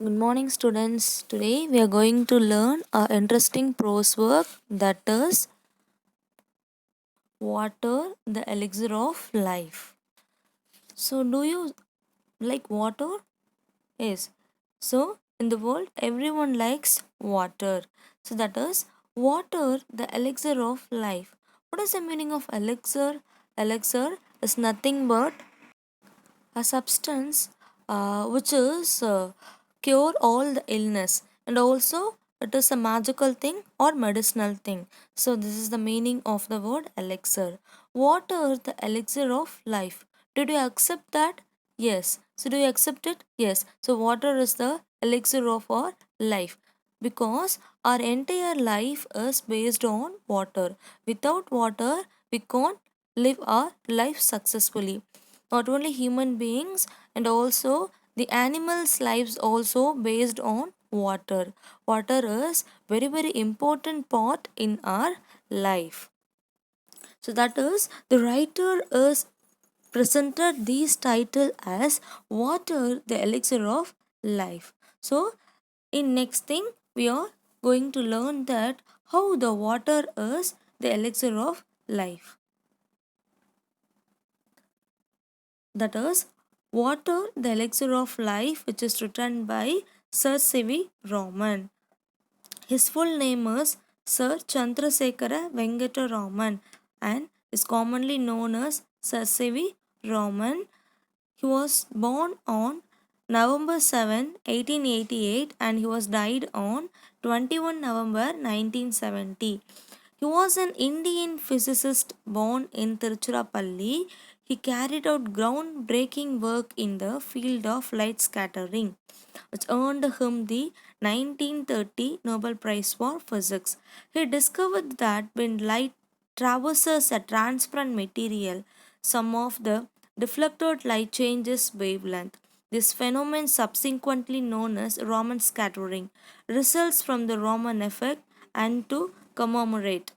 Good morning, students. Today we are going to learn a interesting prose work that is Water, the Elixir of Life. So, do you like water? Yes. So, in the world, everyone likes water. So, that is water, the elixir of life. What is the meaning of elixir? Elixir is nothing but a substance which is cure all the illness, and also it is a magical thing or medicinal thing. So this is the meaning of the word elixir. Water, the elixir of life. Did you accept that? Yes. So do you accept it? Yes. So water is the elixir of our life, because our entire life is based on water. Without water we can't live our life successfully. Not only human beings, and also the animals lives also based on water is very important part in our life. So that is the writer is presented this title as water, the elixir of life. So in next thing we are going to learn that how the water is the elixir of life. That is Water, the Elixir of Life, which is written by Sir C.V. Raman. His full name is Sir Chandrasekhara Venkata Raman and is commonly known as Sir C.V. Raman. He was born on November 7, 1888, and he was died on 21 November 1970. He was an Indian physicist born in Tiruchirappalli. He carried out groundbreaking work in the field of light scattering, which earned him the 1930 Nobel Prize for Physics. He discovered that when light traverses a transparent material, some of the deflected light changes wavelength. This phenomenon, subsequently known as Raman scattering, results from the Raman effect. And to commemorate,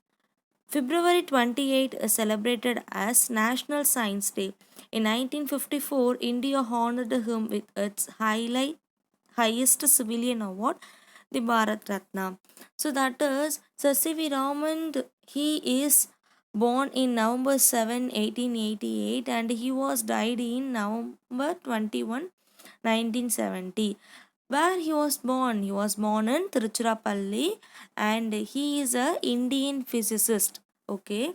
February 28 is celebrated as National Science Day. In 1954, India honored him with its highest civilian award, the Bharat Ratna. So that is Sir C.V. Raman. He is born in November 7, 1888, and he was died in November 21, 1970. Where he was born? He was born in Tiruchirappalli, and he is a Indian physicist. Okay,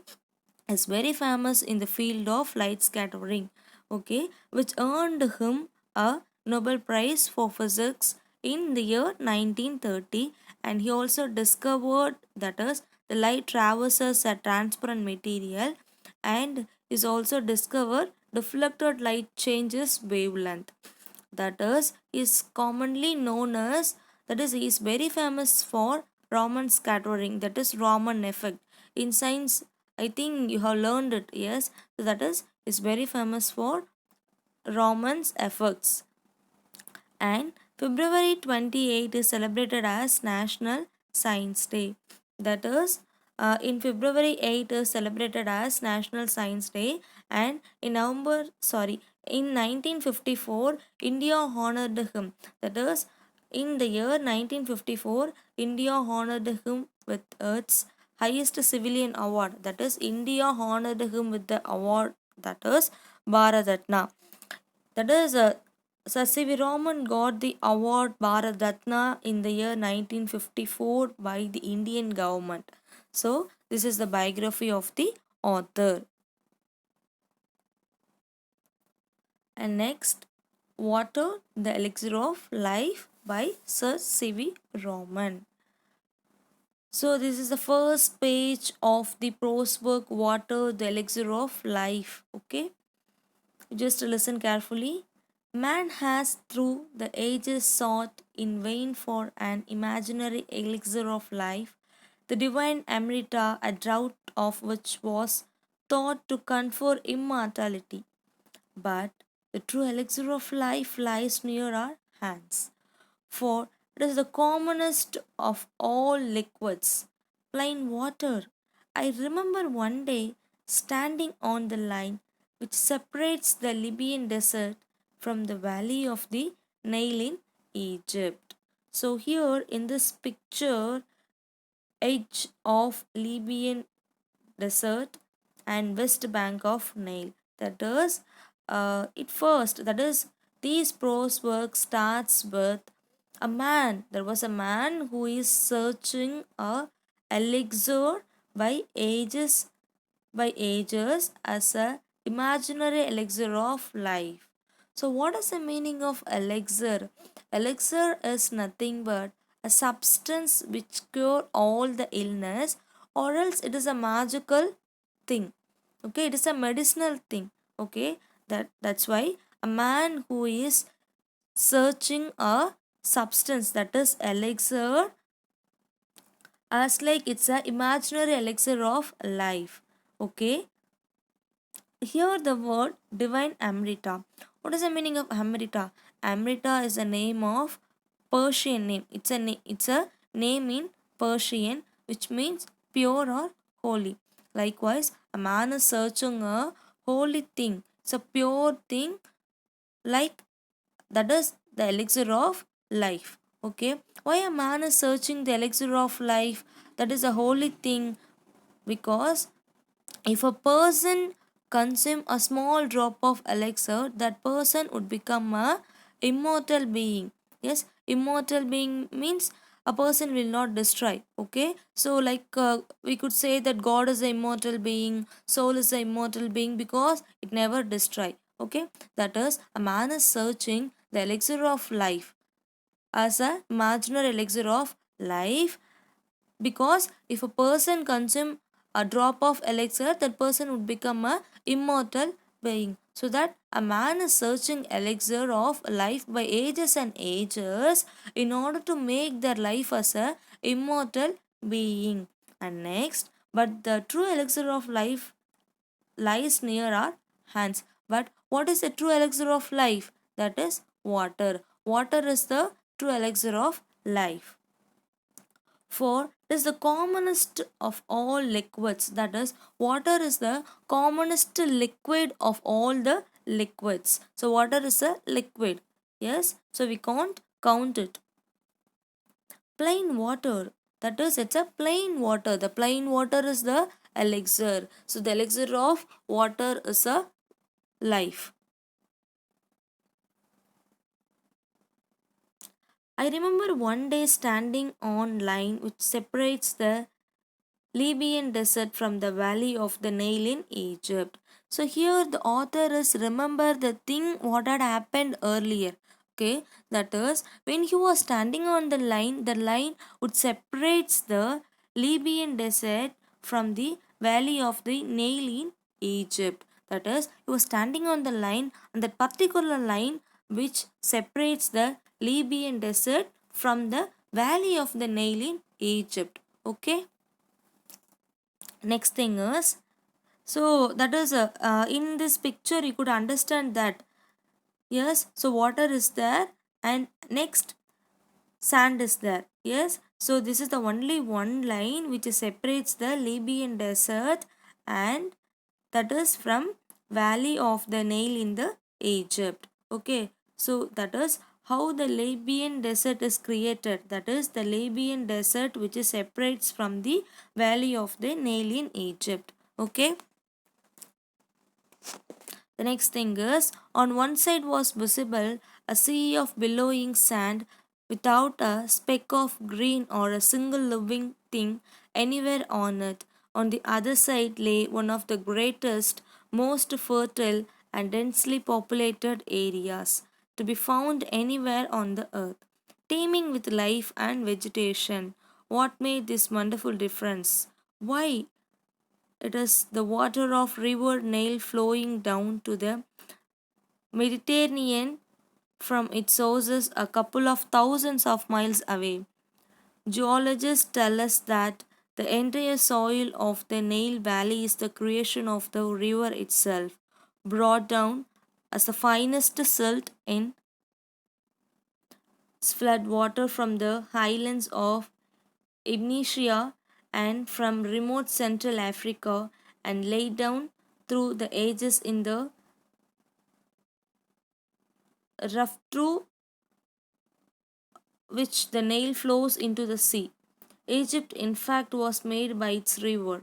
is very famous in the field of light scattering, okay, which earned him a Nobel Prize for Physics in the year 1930. And he also discovered that is the light traverses a transparent material, and is also discovered deflected light changes wavelength. That is commonly known as, that is very famous for Raman scattering, that is Raman effect. In science, I think you have learned it. Yes, so that is very famous for Raman's effects. And February 28 is celebrated as National Science Day. That is, in February 8 is celebrated as National Science Day, and in 1954, India honored him. That is, in the year 1954, India honored him with its highest civilian award. That is, India honored him with the award, that is Bharat Ratna. That is, Sir C.V. Raman got the award Bharat Ratna in the year 1954 by the Indian government. So, this is the biography of the author. And next, Water, the Elixir of Life by Sir C.V. Raman. So, this is the first page of the prose work Water, the Elixir of Life. Okay, just listen carefully. Man has through the ages sought in vain for an imaginary elixir of life, the divine Amrita, a draught of which was thought to confer immortality. But the true elixir of life lies near our hands, for it is the commonest of all liquids, plain water. I remember one day standing on the line which separates the Libyan desert from the valley of the Nile in Egypt. So here in this picture, edge of Libyan desert and west bank of Nile. That is, it first, that is, these prose work starts with a man. There was a man who is searching a elixir by ages as a imaginary elixir of life. So what is the meaning of elixir? Elixir is nothing but a substance which cure all the illness, or else it is a magical thing. Okay, it is a medicinal thing. Okay, that's why a man who is searching a substance, that is elixir, as like it's a imaginary elixir of life. Okay, here the word divine Amrita. What is the meaning of Amrita? Amrita is a name of Persian name. It's a name in Persian which means pure or holy. Likewise, a man is searching a holy thing. It's a pure thing, like that is the elixir of life. Okay, why a man is searching the elixir of life? That is a holy thing, because if a person consume a small drop of elixir, that person would become a immortal being. Yes, immortal being means a person will not destroy. Okay, so like we could say that God is an immortal being, soul is an immortal being, because it never destroy. Okay, that is, a man is searching the elixir of life as a imaginary elixir of life, because if a person consume a drop of elixir, that person would become a immortal being. So that a man is searching elixir of life by ages and ages in order to make their life as a immortal being. And next, but the true elixir of life lies near our hands. But what is the true elixir of life? That is water. Water is the true elixir of life. For it is the commonest of all liquids. That is, water is the commonest liquid of all the liquids. So water is a liquid. Yes, so we can't count it. Plain water, that is, it's a plain water. The plain water is the elixir. So the elixir of water is a life. I remember one day standing on line which separates the Libyan desert from the valley of the Nile in Egypt. So here the author is remember the thing what had happened earlier. Okay, that is, when he was standing on the line would separates the Libyan desert from the valley of the Nile in Egypt. That is, he was standing on the line, and that particular line which separates the Libyan desert from the valley of the Nile in Egypt. Okay, next thing is, so that is in this picture you could understand that, yes, so water is there, and next sand is there. Yes, so this is the only one line which separates the Libyan desert, and that is from valley of the Nile in the Egypt. Okay, so that is how the Libyan desert is created. That is the Libyan desert which is separates from the valley of the Nile in Egypt. Okay, the next thing is, on one side was visible a sea of billowing sand without a speck of green or a single living thing anywhere on it. On the other side lay one of the greatest, most fertile, and densely populated areas to be found anywhere on the earth, teeming with life and vegetation. What made this wonderful difference? Why? It is the water of river Nile flowing down to the Mediterranean from its sources a couple of thousands of miles away. Geologists tell us that the entire soil of the Nile Valley is the creation of the river itself, brought down as the finest silt in flood water from the highlands of Ignatia and from remote Central Africa, and laid down through the ages in the rough through which the Nile flows into the sea. Egypt, in fact, was made by its river.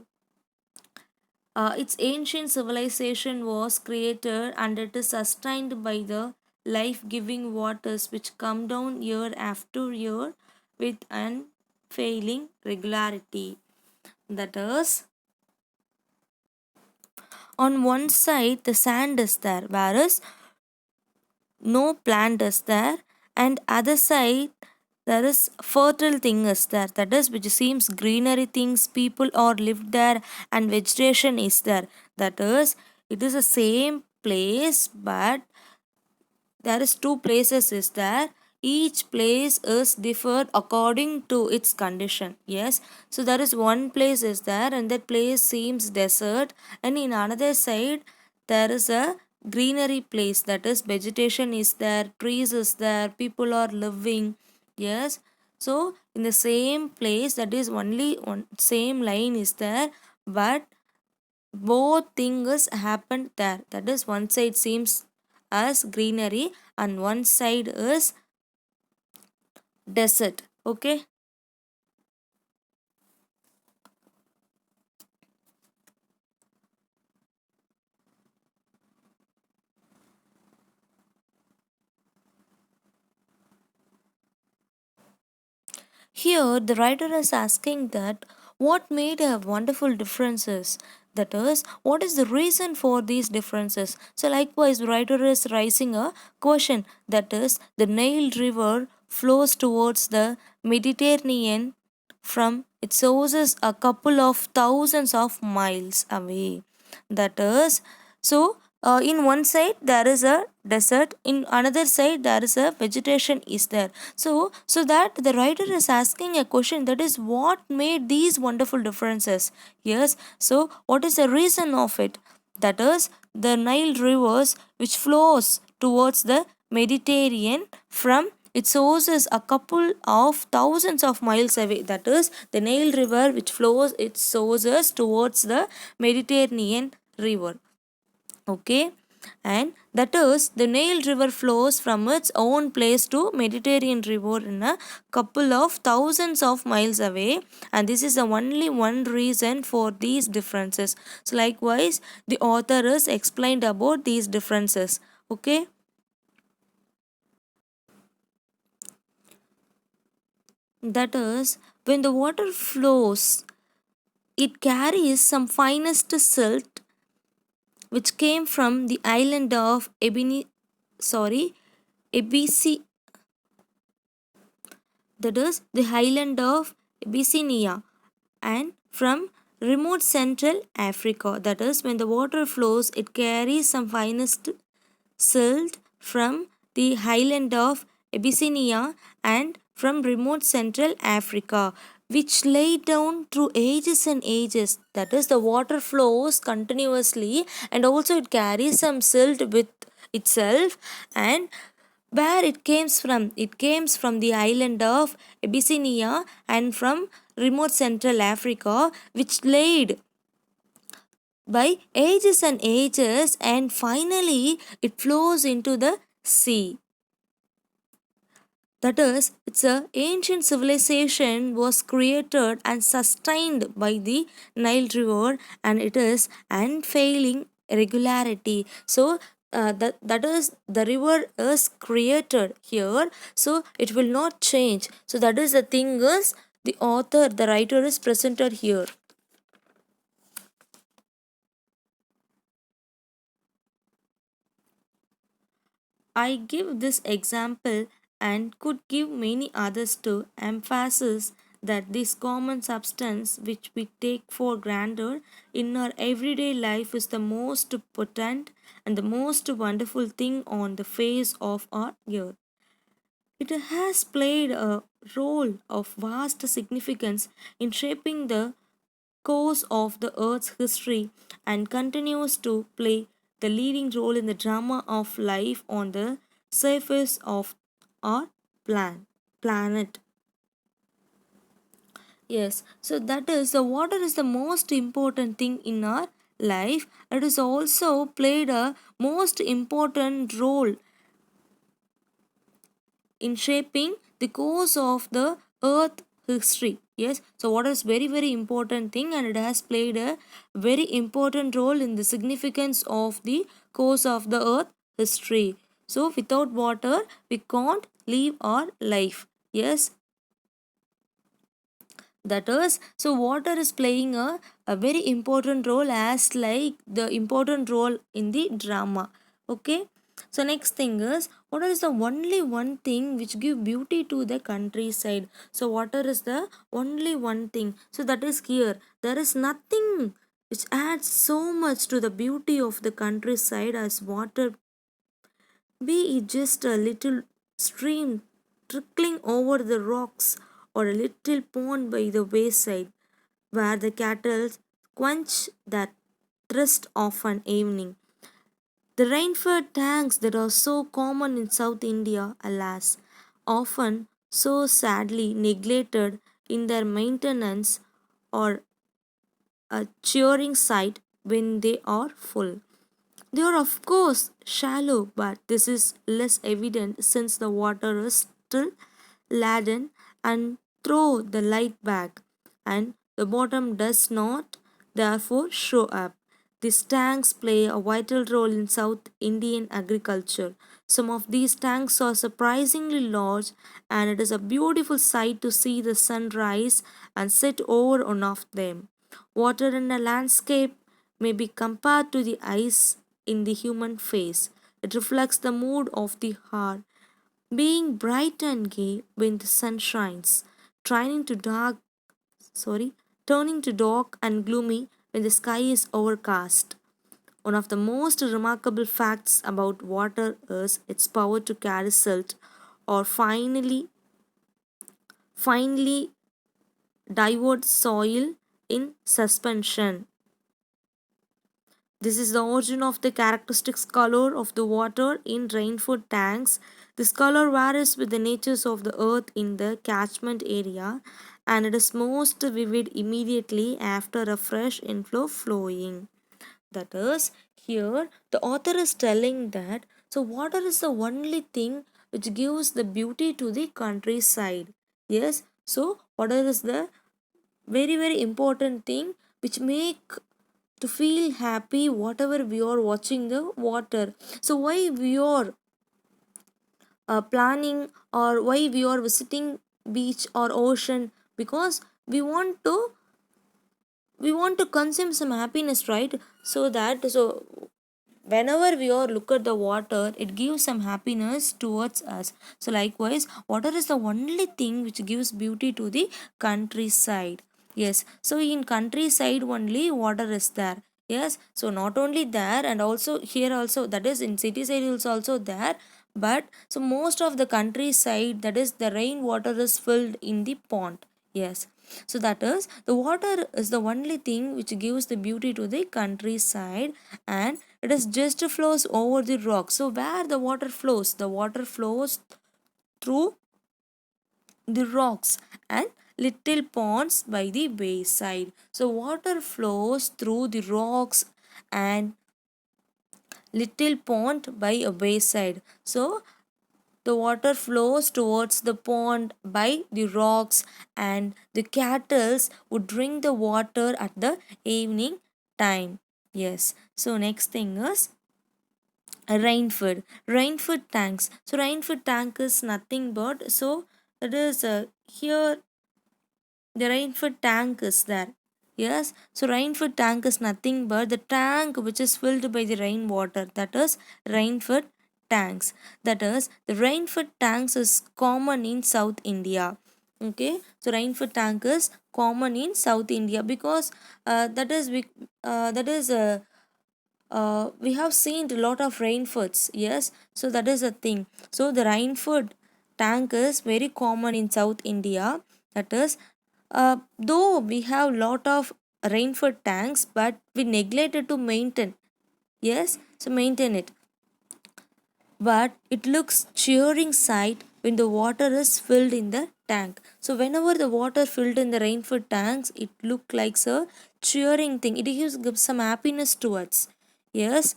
Its ancient civilization was created and it is sustained by the life giving waters which come down year after year with unfailing regularity. That is, on one side the sand is there, whereas no plant is there, and other side there is fertile thing is there, that is which seems greenery things, people are lived there, and vegetation is there. That is, it is the same place, but there is two places is there, each place is differed according to its condition. Yes, so there is one place is there and that place seems desert, and in another side there is a greenery place, that is vegetation is there, trees is there, people are living. Yes, so in the same place, that is only one same line is there, but both things happened there. That is, one side seems as greenery and one side is desert. Okay. Here, the writer is asking that what made a wonderful differences. That is, what is the reason for these differences? So, likewise, the writer is raising a question, that is, the Nile River flows towards the Mediterranean from its sources a couple of thousands of miles away. That is, so in one side there is a desert, in another side there is a vegetation is there. So that the writer is asking a question, that is what made these wonderful differences. Yes, so what is the reason of it? That is, the Nile rivers which flows towards the Mediterranean from its source is a couple of thousands of miles away. That is, the Nile river which flows its sources towards the Mediterranean river. Okay, and that is, the Nile river flows from its own place to Mediterranean river in a couple of thousands of miles away, and this is the only one reason for these differences. So likewise, the author is explained about these differences. Okay, that is, when the water flows, it carries some finest silt which came from the island of Ebisi, that is the island of Abyssinia, and from remote central Africa. That is, when the water flows, it carries some finest silt from the highland of Abyssinia and from remote central Africa, which lay down through ages and ages. That is, the water flows continuously and also it carries some silt with itself. And where it comes from? It comes from the island of Abyssinia and from remote central Africa, which laid by ages and ages, and finally it flows into the sea. That is, it's a ancient civilization was created and sustained by the Nile River, and it is unfailing regularity. So that is, the river is created here, so it will not change. So that is the thing is, the author, the writer is presented here. I give this example and could give many others to emphasize that this common substance which we take for granted in our everyday life is the most potent and the most wonderful thing on the face of our earth. It has played a role of vast significance in shaping the course of the Earth's history and continues to play the leading role in the drama of life on the surface of our planet. Yes, so that is, the water is the most important thing in our life. It has also played a most important role in shaping the course of the earth history. Yes, so water is very very important thing, and it has played a very important role in the significance of the course of the earth history. So without water we can't live our life. Yes, that is, so water is playing a very important role as like the important role in the drama. Okay, so next thing is, water is the only one thing which give beauty to the countryside. So water is the only one thing, so that is here there is nothing which adds so much to the beauty of the countryside as water, be it just a little stream trickling over the rocks or a little pond by the wayside where the cattle quench their thirst of an evening. The rainfed tanks that are so common in South India, alas, often so sadly neglected in their maintenance, or a cheering sight when they are full. They are, of course, shallow, but this is less evident since the water is still laden and throw the light back, and the bottom does not therefore show up. These tanks play a vital role in South Indian agriculture. Some of these tanks are surprisingly large, and it is a beautiful sight to see the sun rise and set over one of them. Water in a landscape may be compared to the ice in the human face. It reflects the mood of the heart, being bright and gay when the sun shines, turning to dark, sorry, turning to dark and gloomy when the sky is overcast. One of the most remarkable facts about water is its power to carry silt or finely divert soil in suspension. This is the origin of the characteristic color of the water in rainfed tanks. This color varies with the natures of the earth in the catchment area, and it is most vivid immediately after a fresh inflow flowing. That is, here the author is telling that so water is the only thing which gives the beauty to the countryside. Yes, so water is the very very important thing which make to feel happy whatever we are watching the water. So why we are planning, or why we are visiting beach or ocean, because we want to consume some happiness, right? So whenever we are look at the water, it gives some happiness towards us. So likewise, water is the only thing which gives beauty to the countryside. Yes, so in countryside only water is there. Yes, so not only there, and also here also, that is in city side is also there, but so most of the countryside, that is the rainwater is filled in the pond. Yes, so that is, the water is the only thing which gives the beauty to the countryside, and it is just flows over the rock. So where the water flows, the water flows through the rocks and little ponds by the wayside. So water flows through the rocks and little pond by a wayside. So the water flows towards the pond by the rocks, and the cattle would drink the water at the evening time. Yes. So next thing is rainfed tanks. So rainfed tank is nothing but, so that is here the rainfed tank is there. Yes, so rainfed tank is nothing but the tank which is filled by the rainwater, that is rainfed tanks. That is, the rainfed tanks is common in South India. Okay, so rainfed tank is common in South India because that is we have seen a lot of rainfalls. Yes, so that is a thing. So the rainfed tank is very common in South India. That is, though we have lot of rainfed tanks, but we neglected to maintain. Yes, so maintain it, but it looks cheering sight when the water is filled in the tank. So whenever the water filled in the rainfed tanks, it look like a cheering thing. It gives some happiness to us. Yes,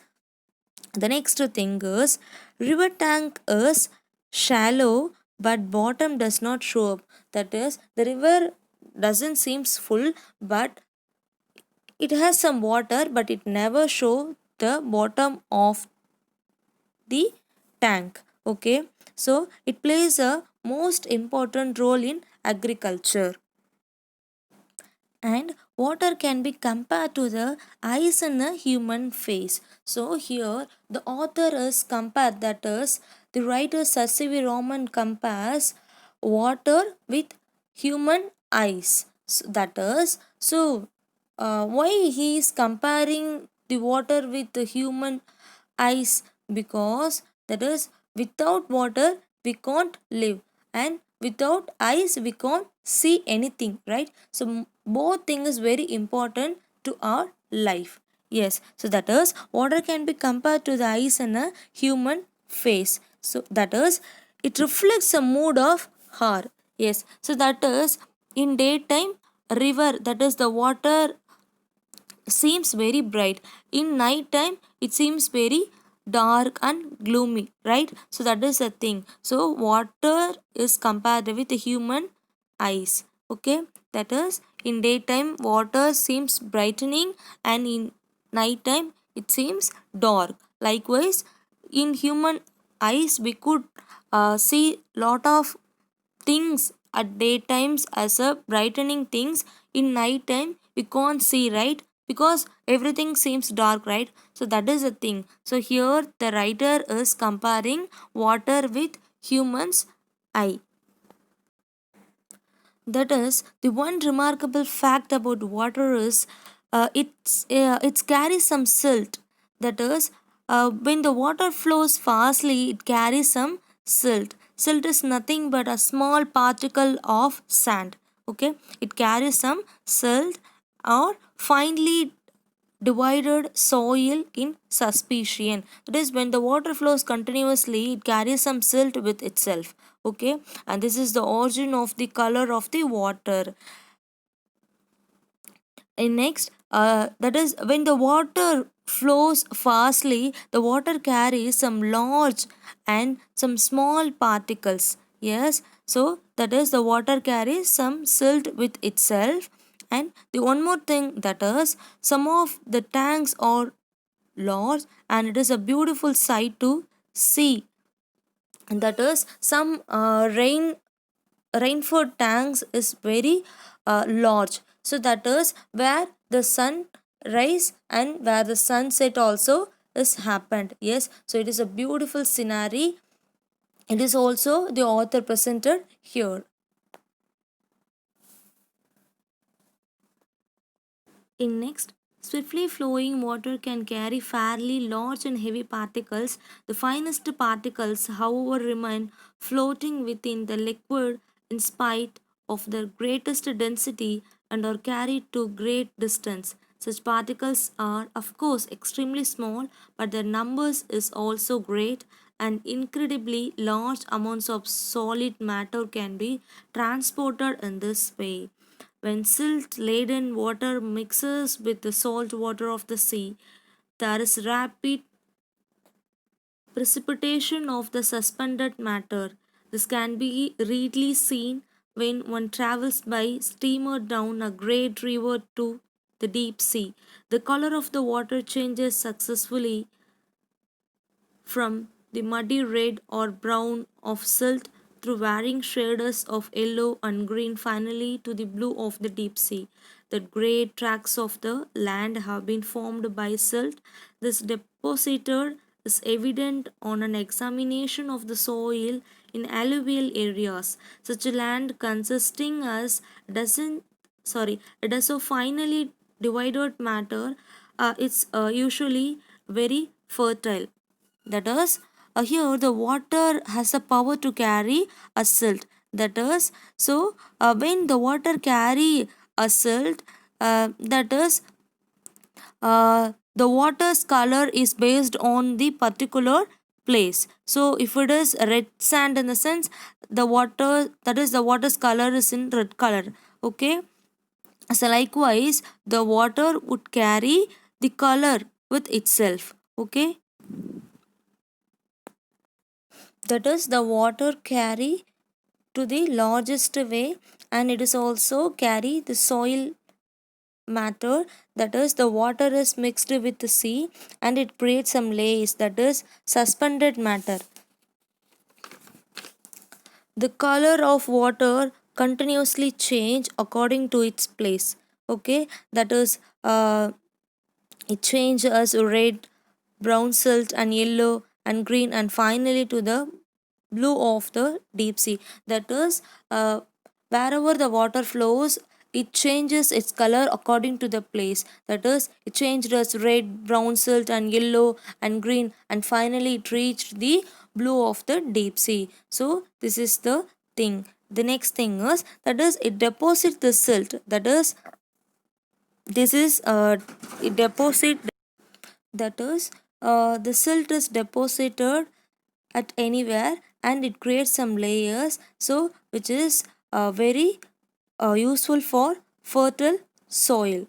the next thing is river tank is shallow but bottom does not show up. That is, the river doesn't seems full, but it has some water, but it never show the bottom of the tank. Okay, so it plays a most important role in agriculture. And water can be compared to the eyes in a human face. So here the author is compared, that is the writer Sir C.V. Raman compares water with human eyes. So that is, so why he is comparing the water with the human eyes? Because that is, without water we can't live, and without eyes we can't see anything, right? So both thing is very important to our life. Yes, so that is, water can be compared to the eyes in a human face. So that is, it reflects a mood of heart. Yes, so that is, in daytime river, that is the water seems very bright. In night time it seems very dark and gloomy, right? So that is the thing. So water is compared with the human eyes. Okay, that is, in daytime water seems brightening, and in night time it seems dark. Likewise, in human eyes we could see lot of things at daytimes as a brightening things. In night time we can't see, right? Because everything seems dark, right? So that is the thing. So here the writer is comparing water with humans eye. That is, the one remarkable fact about water is it carries some silt. That is, when the water flows fastly, it carries some silt. Silt is nothing but a small particle of sand. Okay, it carries some silt or finely divided soil in suspension. That is, when the water flows continuously, it carries some silt with itself. Okay, and this is the origin of the color of the water. And next, that is, when the water flows fastly, the water carries some large and some small particles. Yes, so that is, the water carries some silt with itself. And the one more thing, that is, some of the tanks are large, and it is a beautiful sight to see. And that is, some rainford tanks is very large. So that is where the sun rise and where the sunset also is happened. Yes, so it is a beautiful scenery. It is also the author presented here. In next, swiftly flowing water can carry fairly large and heavy particles. The finest particles, however, remain floating within the liquid in spite of their greatest density and are carried to great distance. Such particles are, of course, extremely small, but their numbers is also great, and incredibly large amounts of solid matter can be transported in this way. When silt laden water mixes with the salt water of the sea, there is rapid precipitation of the suspended matter. This can be readily seen when one travels by steamer down a great river to the deep sea. The color of the water changes successfully from the muddy red or brown of silt through varying shades of yellow and green, finally to the blue of the deep sea. The grey tracts of the land have been formed by silt. This deposited is evident on an examination of the soil in alluvial areas. Such a land consisting as dozen it does so finally divided matter. It's usually very fertile. That is, here the water has a power to carry a silt. That is, so when the water carry a silt, that is, the water's color is based on the particular place. So if it is red sand, in the sense, the water, that is, the water's color is in red color. Okay, so likewise the water would carry the color with itself. Okay, that is, the water carry to the largest way, and it is also carry the soil matter, that is the water is mixed with the sea and it creates some layers, that is suspended matter. The color of water continuously change according to its place. Okay, that is it changes as red, brown silt and yellow and green and finally to the blue of the deep sea. That is wherever the water flows, it changes its color according to the place. That is it changed as red, brown silt and yellow and green and finally it reached the blue of the deep sea. So this is the thing. The next thing is, that is it deposits the silt. That is this is it deposit, that is the silt is deposited at anywhere and it creates some layers, so which is very useful for fertile soil.